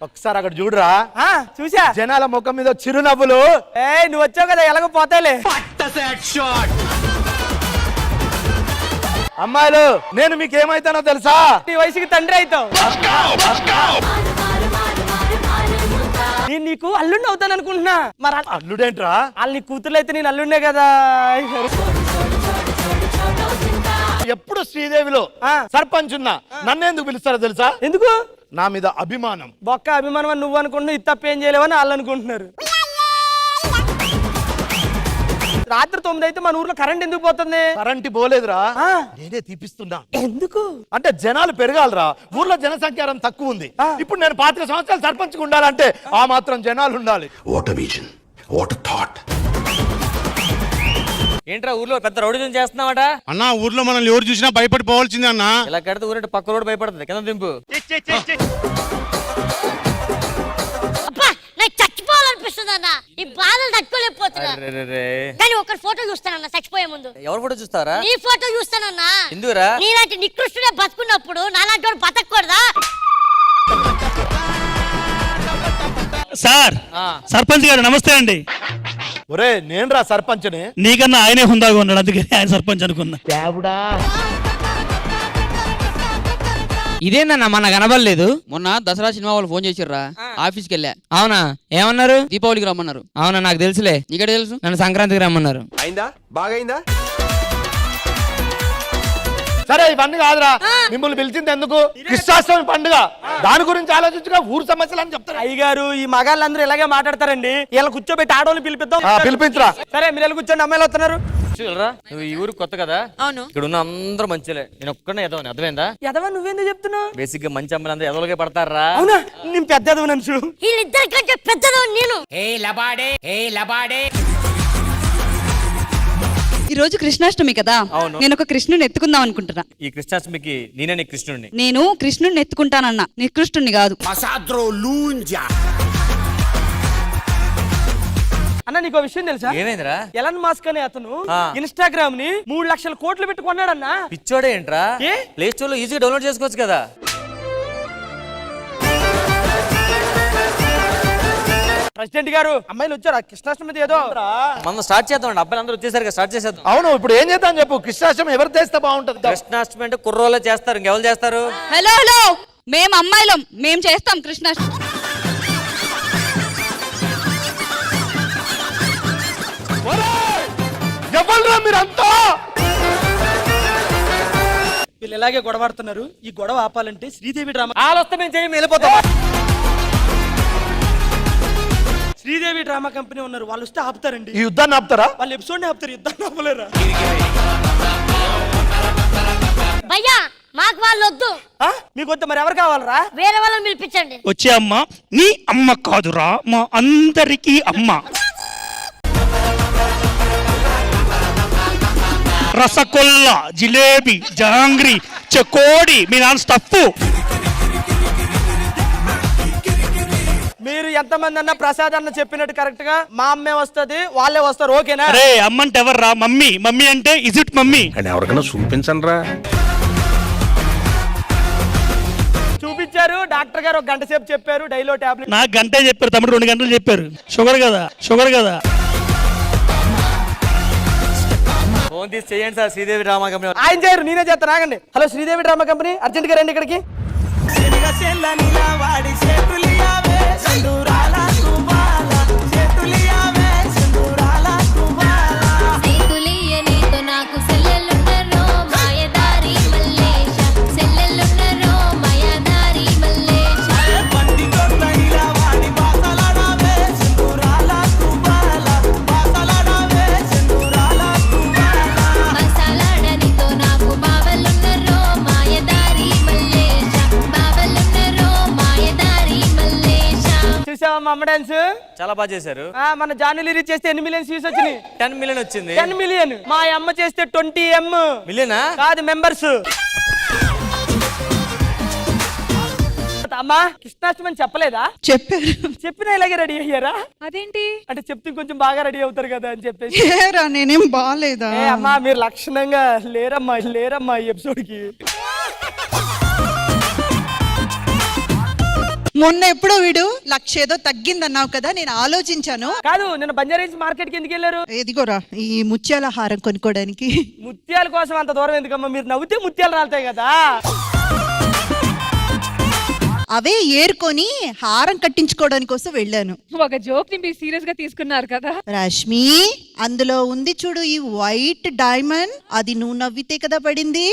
ఒకసారి అక్కడ చూడరా. చూసా జనాల ముఖం మీద చిరునవ్వులు. నువ్వు వచ్చావు కదా ఎలాగో పోతాయిలే. అమ్మాయిలు నేను మీకు ఏమైతానో తెలుసా? ఈ వయసుకి తండ్రి అవుతావు. నేను నీకు అల్లుండి అవుతాను అనుకుంటున్నా. మరి అల్లుడేంట్రా? వాళ్ళు నీ కూతురు అయితే నేను అల్లుండే కదా. ఎప్పుడు శ్రీదేవిలో సర్పంచ్ ఉన్నా నన్ను ఎందుకు పిలుస్తారో తెలుసా? ఎందుకు? నా మీద అభిమానం. బొక్క అభిమానం అని నువ్వు అనుకుంటున్నావు, ఇది తప్ప ఏం చేయలేవని వాళ్ళు అనుకుంటున్నారు. రాత్రి 9 అయితే మన ఊర్లో కరెంట్ ఎందుకు పోతుంది? కరెంట్ పోలేదురా, నేనే తీపిస్తున్నా. ఎందుకు అంటే జనాలు పెరగాలరా. ఊర్లో జనసంఖ్యారం తక్కువ ఉంది. ఇప్పుడు నేను 25 సంవత్సరాలు సర్పంచ్ ఉండాలంటే ఆ మాత్రం జనాలు ఉండాలి. What vision, what thought. ఏంట్రా ఊర్లో పెద్ద రౌడీజం చేస్తున్నావట? అన్నా ఊర్లో మనల్ని ఎవరు చూసినా భయపడిపోవాల్సిందే అన్నా. ఇలా కడితే ఊరంటే పక్క రోడ్డు భయపడుతుంది. కింద దింపు. నాకు చచ్చిపోవాలనిపిస్తుంది అన్న. ఈ బాధలు తట్టుకోలేకపోతున్నా. కానీ ఒక ఫోటో చూస్తానన్న చచ్చిపోయే ముందు. ఎవరు ఫోటో చూస్తారా? నీ ఫోటో చూస్తానన్నా. ఎందుకురా? నీలాంటి నికృష్టుడే బతుకున్నప్పుడు నాలాంటి వాడు బతకూడదా? సార్ సర్పంచ్ గారు నమస్తే అండి. ఒరే నేనురా సర్పంచ్ని. నీకన్నా ఆయనే హుందాగా ఉన్నాడు, అందుకని ఆయన సర్పంచ్ అనుకున్నా. ఇదేందన్నా మన కనబడలేదు. మొన్న దసరా సినిమా వాళ్ళు ఫోన్ చేసిర్రా, ఆఫీస్కి వెళ్ళా. అవునా, ఏమన్నారు? దీపావళికి రమ్మన్నారు. అవునా, నాకు తెలుసులే. నీకడే తెలుసు? నన్ను సంక్రాంతికి రమ్మన్నారు. అయిందా? బాగైందా? సరే ఇవన్నీ కాదురా, మిమ్మల్ని పిలిచింది ఎందుకు? కృష్ణాష్టమి పండుగ, దాని గురించి ఆలోచించుగా ఊరు సమస్యలు అని చెప్తారు. అయ్యగారు ఈ మగాళ్ళందరూ ఇలాగే మాట్లాడతారండి. ఇలా కూర్చోబెట్టి ఆడవాళ్ళు పిలిపిద్దాం. పిలిపించరా. సరే మీరు వెళ్ళి కూర్చోండి, అమ్మాయిలు వస్తున్నారు. నువ్వు ఈ ఊరు కొత్త కదా? అవును. ఇక్కడ ఉన్న అందరూ మంచిలే, నేను ఒక్కనే ఎదవని. అర్థమైందా? ఎదవా నువ్వేందుకు చెప్తున్నావు? బేసిక్ గా మంచి అమ్మాయిలు అందరూ ఎదవలకే పడతారా? అవునా, నేను పెద్ద ఎదవ నన్ను. వీళ్ళిద్దరికంటే పెద్దదో నేను. ఈ రోజు కృష్ణాష్టమి కదా, నేను ఒక కృష్ణుని ఎత్తుకుందాం అనుకుంటున్నా. ఈ కృష్ణాష్టమికి నేనే నీ కృష్ణుడిని. నేను కృష్ణుని ఎత్తుకుంటానన్నా, నికృష్ణుని కాదు. అన్న నీకు విషయం తెలుసా? ఏమైందిరా? ఎలన్ మాస్క్ అనే అతను ఇన్స్టాగ్రామ్ ని 3 లక్షల కోట్లు పెట్టి కొన్నాడన్నా. పిచ్చోడే ఏంట్రా? ప్లే స్టోర్ లో ఈజీగా డౌన్లోడ్ చేసుకోవచ్చు కదా. ప్రెసిడెంట్ గారు అమ్మాయిలు వచ్చారు, కృష్ణాష్టమి ఏదో మనం స్టార్ట్ చేద్దాం. అబ్బాయిలు అందరూ వచ్చేసరికి స్టార్ట్ చేసేద్దాం. అవును, ఇప్పుడు ఏం చేద్దాం చెప్పు? కృష్ణాష్టమి ఎవరు చేస్తే బాగుంటది? కృష్ణాష్టమి అంటే కుర్రోళ్ళే చేస్తారు, ఇంకెవరు చేస్తారు? హలో హలో, మేము అమ్మాయిలం, మేము చేస్తాం కృష్ణాష్టమి. ఎవరురా మీరంతా? వీళ్ళు ఇలాగే గొడవాడుతున్నారు. ఈ గొడవ ఆపాలంటే శ్రీదేవి డ్రామా ఆలోస్తే మేము చేయం, వెళ్ళిపోతాం. శ్రీదేవి డ్రామా కంపెనీ ఉన్నారు, వాళ్ళు వస్తే ఆపుతారండి. ఈ యుద్ధాన్ని ఆపుతారా? వాళ్ళు ఎపిసోడ్ ఆపుతారు, యుద్ధాన్ని ఆపలేరా? భయ్యా మాకు వాళ్ళు వద్దు. మీకు వద్దు, మరి ఎవరు కావాలరా? వేరే వాళ్ళని పిలిపించండి. వచ్చే అమ్మ నీ అమ్మ కాదురా, మా అందరికీ అమ్మ. రసగొల్లా, జిలేబీ, జహాంగ్రీ, చకోడి, మీ నాన్న స్టఫ్. మీరు ఎంతమంది అన్న ప్రసాద్ అన్న చెప్పినట్టు కరెక్ట్ గా మా అమ్మే వస్తది, వాళ్ళే వస్తారు. ఓకేనా? అరే అమ్మ అంటే ఎవర్రా? మమ్మీ. మమ్మీ అంటే ఇజ్ ఇట్ మమ్మీ? ఎవరికైనా చూపించండి రా. చూపించారు డాక్టర్ గారు, 1 గంట సేపు చెప్పారు డైలో టాబ్లెట్. నాకు గంటే చెప్పారు, తమ్ముడు 2 గంటలు చెప్పారు. షుగర్ కదా, షుగర్ కదా. ఫోన్ తీసి చేయండి సార్, శ్రీదేవి డ్రామా కంపెనీ. ఆయన చేయరు, నేనే చేస్తాను. ఆగండి. Hello Sridevi drama company, urgent గా రండి ఇక్కడికి. మా అమ్మ డాన్స్ చాలా బాగా చేశారు. మన జాను రిలీజ్ చేస్తే ఎన్ని మిలియన్స్ వ్యూస్ వచ్చినాయి? 10 మిలియన్ వచ్చింది. 10 మిలియన్. మా అమ్మ చేస్తే 20 మిలియనా? కాదు, మెంబర్స్. అమ్మా కృష్ణాష్టమి అని చెప్పలేదా? చెప్పారు. చెప్పినా ఇలాగే రెడీ అయ్యారా? అదేంటి అంటే చెప్తే కొంచెం బాగా రెడీ అవుతారు కదా అని చెప్పేసి. నేనేం బాగాలేదా? అమ్మా మీరు లక్షణంగా లేరమ్మా ఈ ఎపిసోడ్ కి. మొన్న ఎప్పుడో వీడు లక్ష ఏదో తగ్గిందన్నావు కదా, నేను ఆలోచించాను. కాదు నిన్న బంజారా మార్కెట్ కి ఎందుకు వెళ్ళారు? ఎదిగోరా ఈ ముత్యాల హారం కొనుక్కోవడానికి. ముత్యాల కోసం అంత దూరం ఎందుకమ్మా? మీరు నవ్వుతే ముత్యాలు రాలుతాయి కదా. అవే ఏరుకొని హారం కట్టించుకోవడానికి కోసం వెళ్ళాను. ఒక జోక్ ని మీరు సీరియస్ గా తీసుకున్నారు కదా. రష్మి, అందులో ఉంది చూడు ఈ వైట్ డైమండ్, అది నువ్వు నవ్వితే కదా పడింది.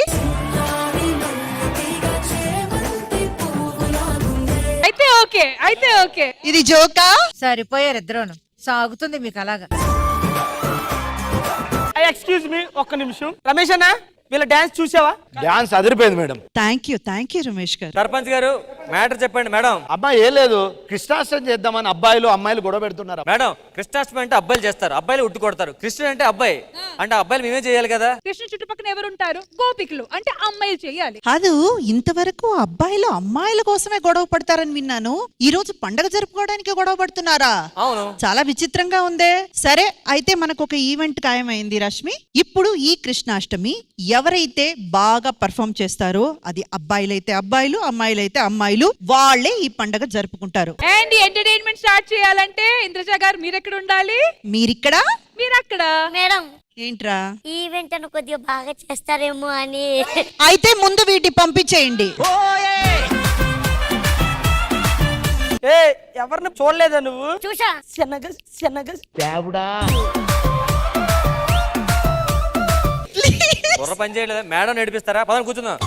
అయితే ఓకే ఇది జోకా? సరిపోయారు ఇద్దరును. సాగుతుంది మీకు అలాగా. ఎక్స్క్యూజ్ మీ ఒక్క నిమిషం. రమేష్ అన్న వీళ్ళ డాన్స్ చూసావా? డాన్స్ అదిరిపోయింది మేడం. థ్యాంక్ యూ రమేష్ గారు. సర్పంచ్ గారు మ్యాటర్ చెప్పండి మేడం. అబ్బాయి ఏం లేదు, కృష్ణాష్టమి చేద్దామని అబ్బాయిలు అమ్మాయిలు గొడవ పెడుతున్నారు. మేడం కృష్ణాష్టమి అంటే అబ్బాయిలు చేస్తారు, అబ్బాయిలు ఉట్టు కొడతారు. కృష్ణుడు అంటే అబ్బాయి, అంటే అబ్బాయిలు మేమే చేయాలి కదా. కృష్ణ చుట్టుపక్కల ఎవరు ఉంటారు? గోపికలు అంటే అమ్మాయిలు చేయాలి. కాదు, ఇంతవరకు అబ్బాయిలు అమ్మాయిల కోసమే గొడవ పడతారని విన్నాను. ఈ రోజు పండగ జరుపుకోవడానికి గొడవ పడుతున్నారా? అవును. చాలా విచిత్రంగా ఉందే. సరే, అయితే మనకు ఒక ఈవెంట్ ఖాయమైంది రష్మి. ఇప్పుడు ఈ కృష్ణాష్టమి ఎవరైతే బాగా పర్ఫామ్ చేస్తారో, అది అబ్బాయిలైతే అబ్బాయిలు, అమ్మాయిలైతే అమ్మాయిలు, వాళ్ళే ఈ పండగ జరుపుకుంటారు. అండ్ ఎంటర్టైన్మెంట్ స్టార్ట్ చేయాలంటే ఇంద్రజ గారు మీరెక్కడ ఉండాలి? మీరిక్కడ, మీరక్కడ. మేడం ఏంట్రా ఈవెంట్ అని కొద్దిగా బాగా చేస్తారేమో అని. అయితే ముందు వీటి పంపించేయండి. ఏ ఎవరిని చూడలేదా నువ్వు? చూసా. శనగ బుర్ర పని చేయలేదా? మేడం నడిపిస్తారా? పదం కూర్చుందాం.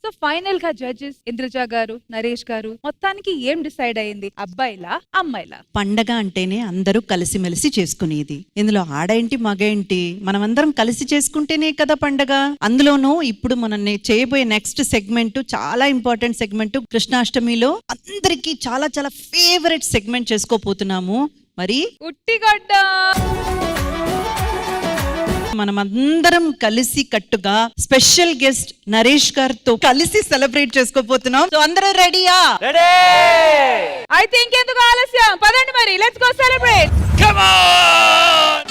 సో ఫైనల్ గా జడ్జెస్ ఇంద్రజ గారు, నరేష్ గారు, మొత్తానికి ఏం డిసైడ్ అయింది? అబ్బాయిలా అమ్మాయిలా? పండగ అంటేనే అందరూ కలిసిమెలిసి చేసుకునేది. ఇందులో ఆడేంటి మగేంటి, మనమందరం కలిసి చేసుకుంటేనే కదా పండగ. అందులోనూ ఇప్పుడు మనం చేయబోయే నెక్స్ట్ సెగ్మెంట్ చాలా ఇంపార్టెంట్ సెగ్మెంట్. కృష్ణాష్టమిలో అందరికీ చాలా చాలా ఫేవరెట్ సెగ్మెంట్ చేసుకోపోతున్నాము. మరి ఉట్టిగడ్డ మనమందరం కలిసి కట్టుగా స్పెషల్ గెస్ట్ నరేష్ గారితో కలిసి సెలబ్రేట్ చేసుకోపోతున్నాం. సో అందరూ రెడీయా? అయితే ఇంకెందుకు ఆలస్యం, పదండి మరి, let's go celebrate. Come on.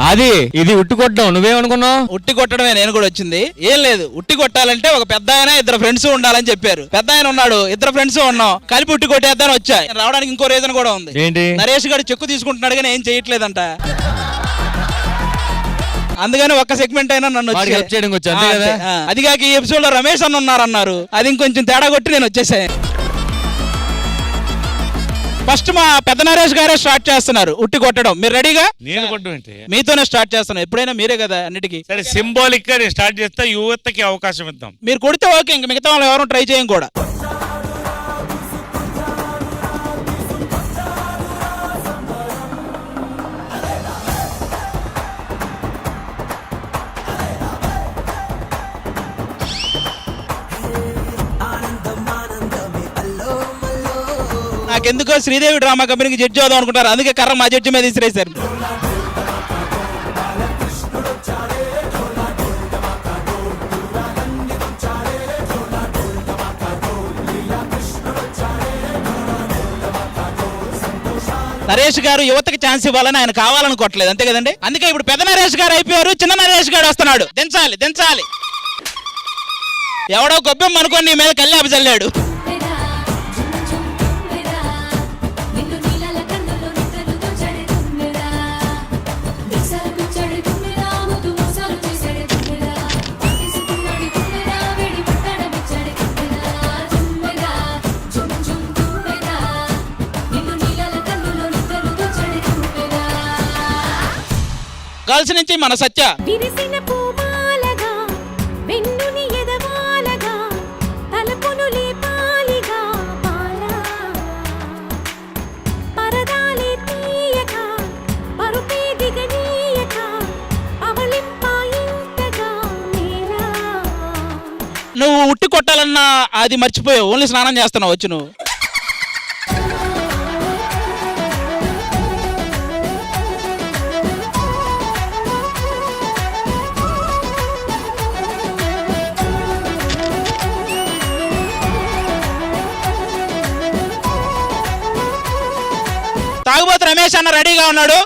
అది ఇది ఉట్టు కొట్టడం. నువ్వేమనుకున్నావు? ఉట్టి కొట్టడమే నేను కూడా వచ్చింది. ఏం లేదు, ఉట్టి కొట్టాలంటే ఒక పెద్ద ఆయన ఇద్దరు ఫ్రెండ్స్ ఉండాలని చెప్పారు. పెద్ద ఆయన ఉన్నాడు, ఇద్దరు ఫ్రెండ్స్ ఉన్నాం, కలిపి ఉట్టి కొట్టేద్దాని వచ్చా. రావడానికి ఇంకో రీజన్ కూడా ఉంది. ఏంటి? నరేష్ గారు చెక్కు తీసుకుంటున్నాడు కానీ ఏం చేయట్లేదంట. అందుకని ఒక్క సెగ్మెంట్ అయినా నన్ను హెల్ప్ చేయడానికి వచ్చా, అంతే కదా? అది కాక ఈ ఎపిసోడ్ లో రమేష్ అన్న ఉన్నారన్నారు, అది ఇంకొంచెం తేడా కొట్టి నేను వచ్చేసాను. ఫస్ట్ మా పెద్ద నరేష్ గారే స్టార్ట్ చేస్తున్నారు ఉట్టి కొట్టడం. మీరు రెడీగా? నేను కొట్టమంటే మీతోనే స్టార్ట్ చేస్తాను. ఎప్పుడైనా మీరే కదా అన్నిటికీ. సరే, సింబాలిక్ గా నేను స్టార్ట్ చేస్తా, యువతకి అవకాశం ఇద్దాం. మీరు కొడితే ఓకే, ఇంక మిగతా వాళ్ళు ఎవరు ట్రై చేయం కూడా. నాకెందుకో శ్రీదేవి డ్రామా కంపెనీకి జడ్జి అవుదాం అనుకుంటారు, అందుకే కర్ర మా జడ్జి మీద విసిరేశారు. నరేష్ గారు యువతకి ఛాన్స్ ఇవ్వాలని ఆయన కావాలనుకోవట్లేదు, అంతే కదండి. అందుకే ఇప్పుడు పెద్ద నరేష్ గారు అయిపోయారు, చిన్న నరేష్ గారు వస్తున్నాడు. దించాలి దించాలి. ఎవడో గొబ్బెమ్మ అనుకోని నీ మీద కల్లాపి చల్లాడు. గర్ల్స్ నుంచి మన సత్య. నువ్వు ఉట్టి కొట్టాలన్నా అది మర్చిపోయావు, ఓన్లీ స్నానం చేస్తున్నావు వచ్చి నువ్వు. తాగుబోతు రమేష్ అన్న రెడీగా ఉన్నాడు.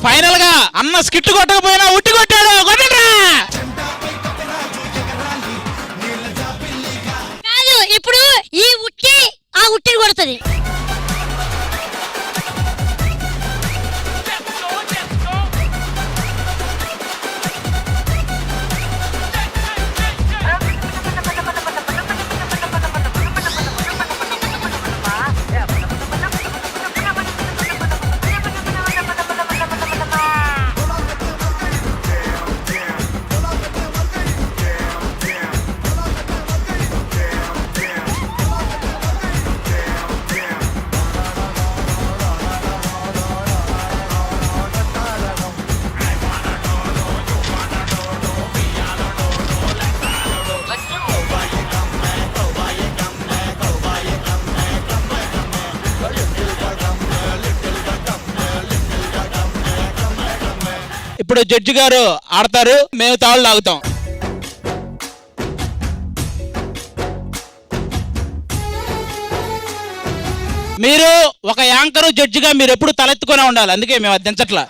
ఫైనల్ గా అన్న స్కిట్ కొట్టకపోయినా ఉట్టి కొట్టాడు. కొట్టండ్రా. కాదు ఇప్పుడు ఈ ఉట్టి ఆ ఉట్టిని కొడుతుంది. ఇప్పుడు జడ్జి గారు ఆడతారు, మేము తాళ్ళు తాగుతాం. మీరు ఒక యాంకరు జడ్జిగా మీరు ఎప్పుడు తలెత్తుకునే ఉండాలి, అందుకే మేము అది దించట్లా.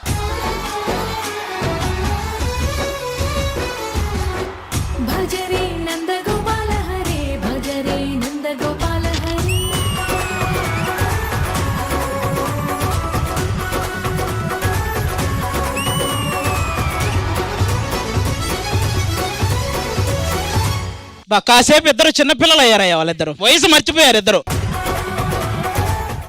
భజరే నందగోపాల హరే భజరే నందగోపాల హరే. కాసేపు ఇద్దరు చిన్నపిల్లలు అయ్యారయ్యా, వాళ్ళిద్దరు వయసు మర్చిపోయారు ఇద్దరు.